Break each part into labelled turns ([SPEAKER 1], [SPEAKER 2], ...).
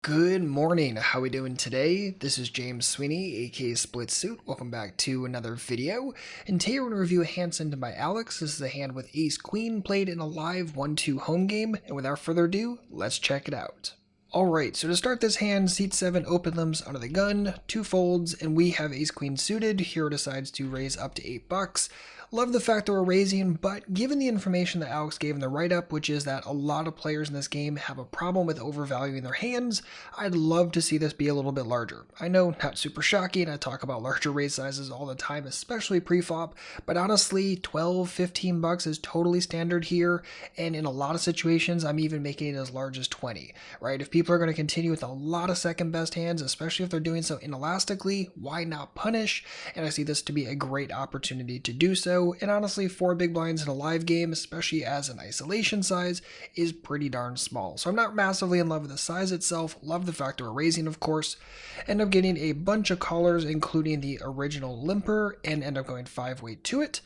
[SPEAKER 1] Good morning, how we doing today? This is James Sweeney, aka SplitSuit. Welcome back to another video. And today we're going to review a hand sent in by Alex. This is a hand with Ace Queen played in a live 1-2 home game. And without further ado, let's check it out. Alright, so to start this hand, seat 7 open limbs under the gun, 2 folds, and we have Ace Queen suited. Hero decides to raise up to $8. Love the fact that we're raising, but given the information that Alex gave in the write-up, which is that a lot of players in this game have a problem with overvaluing their hands, I'd love to see this be a little bit larger. I know, not super shocking, I talk about larger raise sizes all the time, especially pre-flop, but honestly, $12-15 is totally standard here, and in a lot of situations, I'm even making it as large as 20, right? If people are going to continue with a lot of second best hands, especially if they're doing so inelastically, why not punish? And I see this to be a great opportunity to do so. And honestly, 4 big blinds in a live game, especially as an isolation size, is pretty darn small. So I'm not massively in love with the size itself, love the fact that we're raising, of course. End up getting a bunch of callers, including the original limper, and end up going 5-way to it.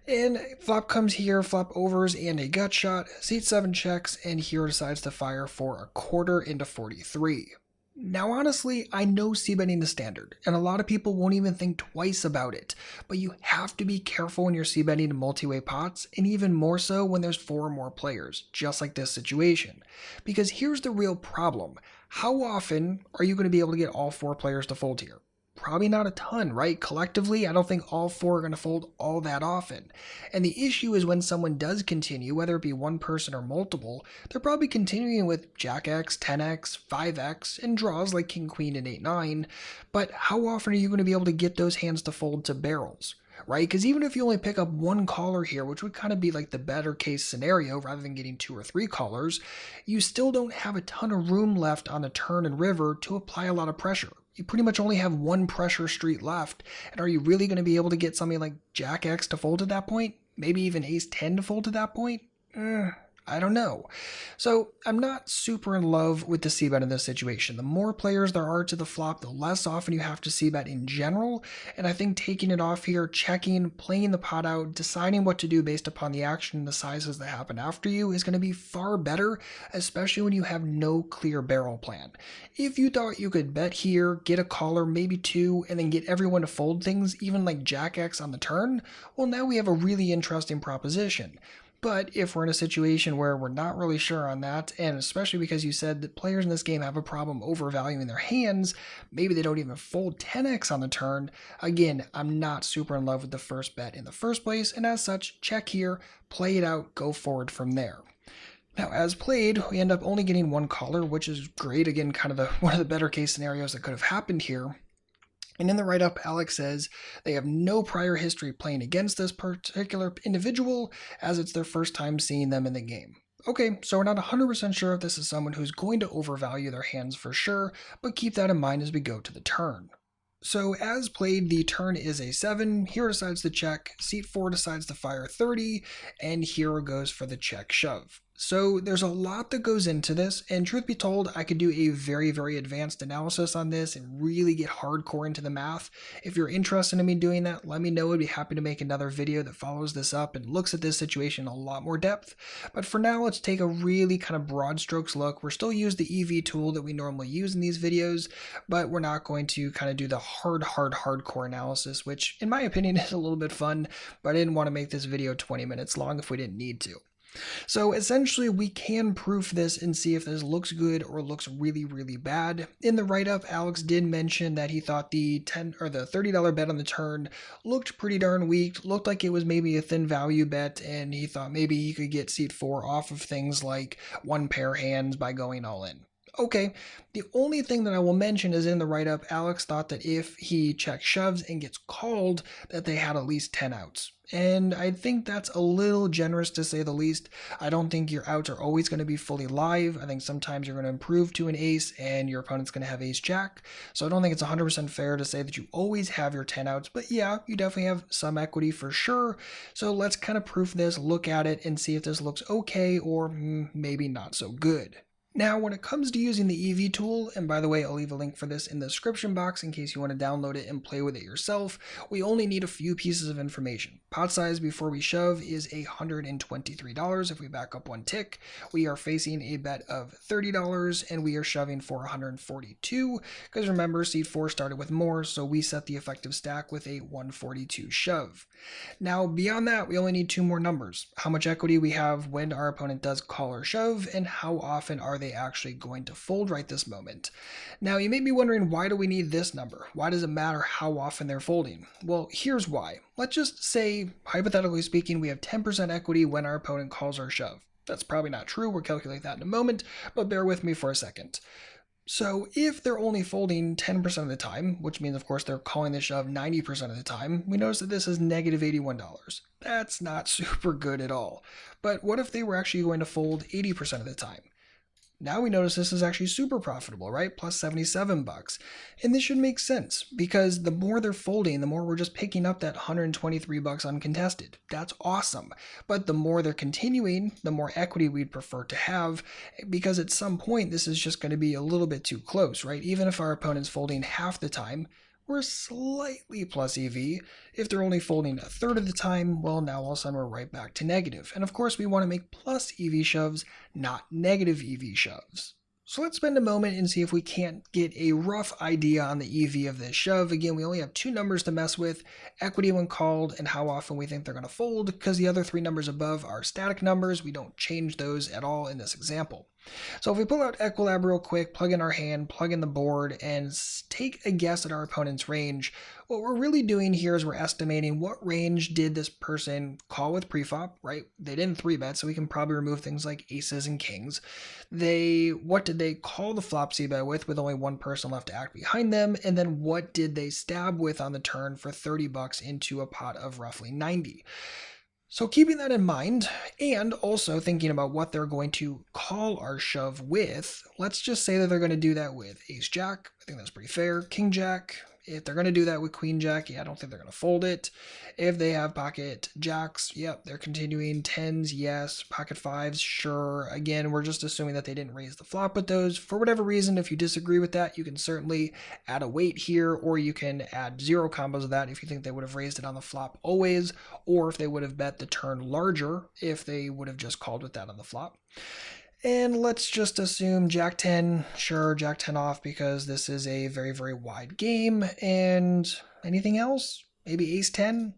[SPEAKER 1] And flop comes here, flop overs and a gut shot, seat 7 checks, and hero decides to fire for a quarter into 43. Now honestly, I know c-betting is standard, and a lot of people won't even think twice about it, but you have to be careful when you're c-betting in multi-way pots, and even more so when there's 4 or more players, just like this situation. Because here's the real problem. How often are you going to be able to get all 4 players to fold here? Probably not a ton, right? Collectively, I don't think all 4 are going to fold all that often. And the issue is when someone does continue, whether it be one person or multiple, they're probably continuing with Jack X, 10X, 5X, and draws like King Queen and 8-9. But how often are you going to be able to get those hands to fold to barrels? Right? Because even if you only pick up 1 caller here, which would kind of be like the better case scenario rather than getting 2 or 3 callers, you still don't have a ton of room left on the turn and river to apply a lot of pressure. You pretty much only have 1 pressure street left, and are you really going to be able to get something like Jack X to fold at that point? Maybe even Ace 10 to fold at that point? I don't know. So I'm not super in love with the c-bet in this situation. The more players there are to the flop, the less often you have to c-bet in general, and I think taking it off here, checking, playing the pot out, deciding what to do based upon the action and the sizes that happen after you is going to be far better, especially when you have no clear barrel plan. If you thought you could bet here, get a caller, maybe 2, and then get everyone to fold things, even like Jack X on the turn, well now we have a really interesting proposition. But if we're in a situation where we're not really sure on that, and especially because you said that players in this game have a problem overvaluing their hands, maybe they don't even fold 10x on the turn, again, I'm not super in love with the first bet in the first place, and as such, check here, play it out, go forward from there. Now, as played, we end up only getting 1 caller, which is great, again, kind of one of the better case scenarios that could have happened here. And in the write-up, Alex says they have no prior history playing against this particular individual, as it's their first time seeing them in the game. Okay, so we're not 100% sure if this is someone who's going to overvalue their hands for sure, but keep that in mind as we go to the turn. So as played, the turn is a 7, hero decides to check, seat 4 decides to fire 30, and hero goes for the check shove. So there's a lot that goes into this, and truth be told, I could do a very, very advanced analysis on this and really get hardcore into the math. If you're interested in me doing that, let me know. I'd be happy to make another video that follows this up and looks at this situation in a lot more depth. But for now, let's take a really kind of broad strokes look. We're still use the EV tool that we normally use in these videos, but we're not going to kind of do the hardcore analysis, which in my opinion is a little bit fun, but I didn't want to make this video 20 minutes long if we didn't need to. So essentially we can proof this and see if this looks good or looks really, really bad. In the write-up, Alex did mention that he thought the $30 bet on the turn looked pretty darn weak, looked like it was maybe a thin value bet, and he thought maybe he could get seat 4 off of things like 1 pair hands by going all in. Okay, the only thing that I will mention is in the write-up, Alex thought that if he check shoves and gets called, that they had at least 10 outs. And I think that's a little generous to say the least. I don't think your outs are always going to be fully live. I think sometimes you're going to improve to an ace and your opponent's going to have ace jack. So I don't think it's 100% fair to say that you always have your 10 outs, but yeah, you definitely have some equity for sure. So let's kind of proof this, look at it, and see if this looks okay or maybe not so good. Now, when it comes to using the EV tool, and by the way, I'll leave a link for this in the description box in case you want to download it and play with it yourself, we only need a few pieces of information. Pot size before we shove is $123. If we back up one tick, we are facing a bet of $30 and we are shoving for $142, because remember, seed 4 started with more, so we set the effective stack with a $142 shove. Now, beyond that, we only need two more numbers: how much equity we have when our opponent does call or shove, and how often are they actually going to fold right this moment. Now, you may be wondering, why do we need this number? Why does it matter how often they're folding? Well, here's why. Let's just say, hypothetically speaking, we have 10% equity when our opponent calls or shove. That's probably not true. We'll calculate that in a moment, but bear with me for a second. So if they're only folding 10% of the time, which means of course they're calling the shove 90% of the time, we notice that this is negative $81. That's not super good at all. But what if they were actually going to fold 80% of the time? Now we notice this is actually super profitable, right? Plus $77. And this should make sense because the more they're folding, the more we're just picking up that $123 uncontested. That's awesome. But the more they're continuing, the more equity we'd prefer to have, because at some point this is just going to be a little bit too close, right? Even if our opponent's folding half the time, we're slightly plus EV. If they're only folding a third of the time, well, now all of a sudden we're right back to negative. And of course, we want to make plus EV shoves, not negative EV shoves. So let's spend a moment and see if we can't get a rough idea on the EV of this shove. Again, we only have two numbers to mess with: equity when called and how often we think they're going to fold, because the other three numbers above are static numbers. We don't change those at all in this example. So if we pull out Equilab real quick, plug in our hand, plug in the board, and take a guess at our opponent's range, what we're really doing here is we're estimating what range did this person call with preflop, right? They didn't 3-bet, so we can probably remove things like aces and kings. What did they call the flop c-bet with only one person left to act behind them? And then what did they stab with on the turn for $30 into a pot of roughly 90? So keeping that in mind, and also thinking about what they're going to call our shove with, let's just say that they're going to do that with ace jack. I think that's pretty fair. King jack. If they're going to do that with queen jack, yeah, I don't think they're going to fold it. If they have pocket jacks, yep, they're continuing. Tens, yes. Pocket fives, sure. Again, we're just assuming that they didn't raise the flop with those. For whatever reason, if you disagree with that, you can certainly add a weight here, or you can add 0 combos of that if you think they would have raised it on the flop always, or if they would have bet the turn larger if they would have just called with that on the flop. And let's just assume Jack 10, sure, Jack 10 off, because this is a very, very wide game. And anything else? Maybe Ace 10?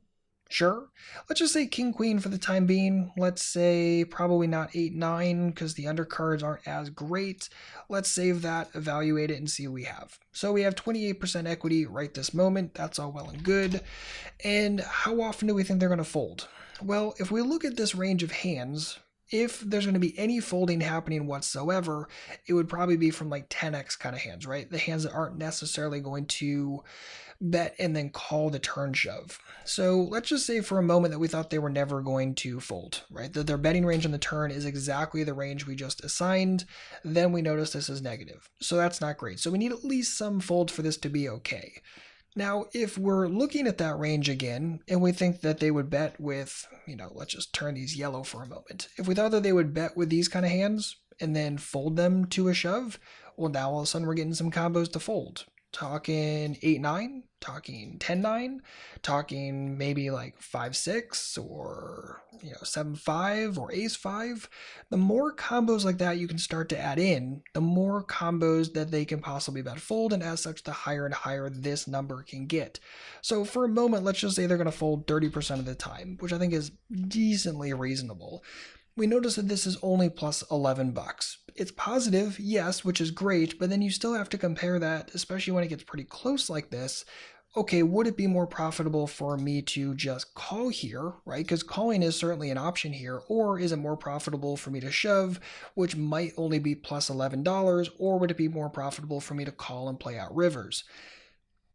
[SPEAKER 1] Sure. Let's just say King Queen for the time being. Let's say probably not 8 9 because the undercards aren't as great. Let's save that, evaluate it, and see what we have. So we have 28% equity right this moment. That's all well and good. And how often do we think they're going to fold? Well, if we look at this range of hands, if there's going to be any folding happening whatsoever, it would probably be from like 10x kind of hands, right? The hands that aren't necessarily going to bet and then call the turn shove. So let's just say for a moment that we thought they were never going to fold, right? That their betting range on the turn is exactly the range we just assigned. Then we notice this is negative. So that's not great. So we need at least some fold for this to be okay. Now, if we're looking at that range again, and we think that they would bet with, let's just turn these yellow for a moment. If we thought that they would bet with these kind of hands and then fold them to a shove, well, now all of a sudden we're getting some combos to fold. Talking 8 9, talking 10 9, talking maybe like 5 6 or 7 5 or ace 5. The more combos like that you can start to add in, the more combos that they can possibly bet fold, and as such the higher and higher this number can get. So for a moment, let's just say they're going to fold 30% of the time, which I think is decently reasonable. We notice that this is only plus $11. It's positive, yes, which is great, but then you still have to compare that, especially when it gets pretty close like this. Okay, would it be more profitable for me to just call here, right? Because calling is certainly an option here. Or is it more profitable for me to shove, which might only be plus $11, or would it be more profitable for me to call and play out rivers?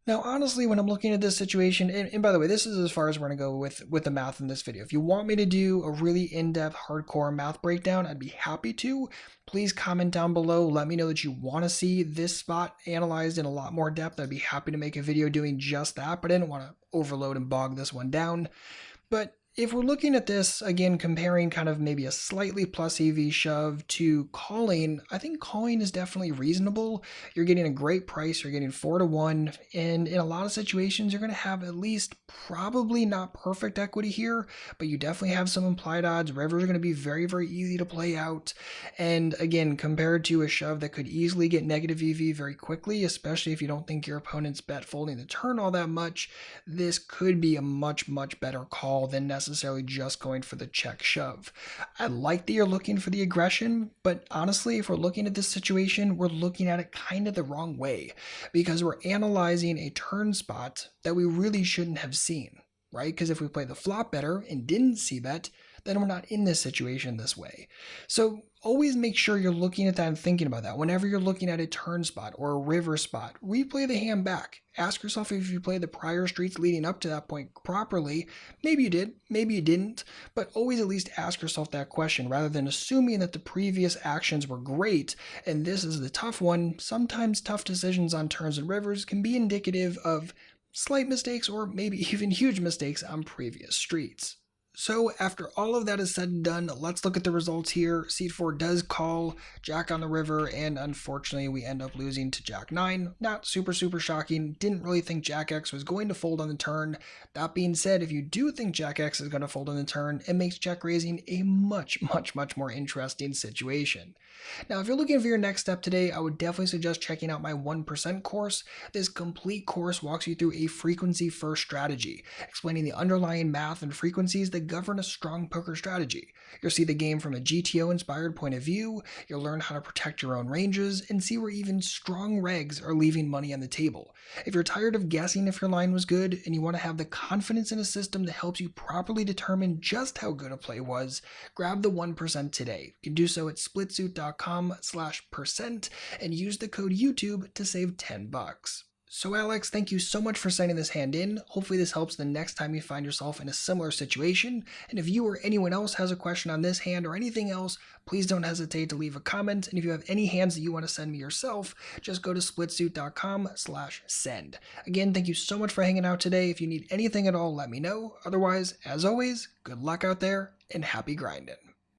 [SPEAKER 1] Now, honestly, when I'm looking at this situation, and by the way, this is as far as we're going to go with the math in this video. If you want me to do a really in-depth, hardcore math breakdown, I'd be happy to. Please comment down below. Let me know that you want to see this spot analyzed in a lot more depth. I'd be happy to make a video doing just that, but I didn't want to overload and bog this one down. But If we're looking at this, again, comparing kind of maybe a slightly plus EV shove to calling, I think calling is definitely reasonable. You're getting a great price. You're getting 4-1. And in a lot of situations, you're going to have at least probably not perfect equity here, but you definitely have some implied odds. Rivers are going to be very, very easy to play out. And again, compared to a shove that could easily get negative EV very quickly, especially if you don't think your opponent's bet folding the turn all that much, this could be a much, much better call than necessarily just going for the check shove. I like that you're looking for the aggression, but honestly, if we're looking at this situation, we're looking at it kind of the wrong way because we're analyzing a turn spot that we really shouldn't have seen, right? Because if we play the flop better and didn't see bet, then we're not in this situation this way. So always make sure you're looking at that and thinking about that. Whenever you're looking at a turn spot or a river spot, replay the hand back. Ask yourself if you played the prior streets leading up to that point properly. Maybe you did, maybe you didn't, but always at least ask yourself that question rather than assuming that the previous actions were great and this is the tough one. Sometimes tough decisions on turns and rivers can be indicative of slight mistakes or maybe even huge mistakes on previous streets. So after all of that is said and done, let's look at the results here. Seat 4 does call, Jack on the river, and unfortunately we end up losing to Jack 9. Not super shocking. Didn't really think Jack X was going to fold on the turn. That being said, if you do think Jack X is going to fold on the turn, it makes check raising a much more interesting situation. Now, if you're looking for your next step today, I would definitely suggest checking out my 1% course. This complete course walks you through a frequency-first strategy, explaining the underlying math and frequencies that govern a strong poker strategy. You'll see the game from a GTO-inspired point of view, you'll learn how to protect your own ranges, and see where even strong regs are leaving money on the table. If you're tired of guessing if your line was good, and you want to have the confidence in a system that helps you properly determine just how good a play was, grab the 1% today. You can do so at splitsuit.com/% and use the code YouTube to save $10. So Alex, thank you so much for sending this hand in. Hopefully this helps the next time you find yourself in a similar situation. And if you or anyone else has a question on this hand or anything else, please don't hesitate to leave a comment. And if you have any hands that you want to send me yourself, just go to splitsuit.com/send. Again, thank you so much for hanging out today. If you need anything at all, let me know. Otherwise, as always, good luck out there and happy grinding.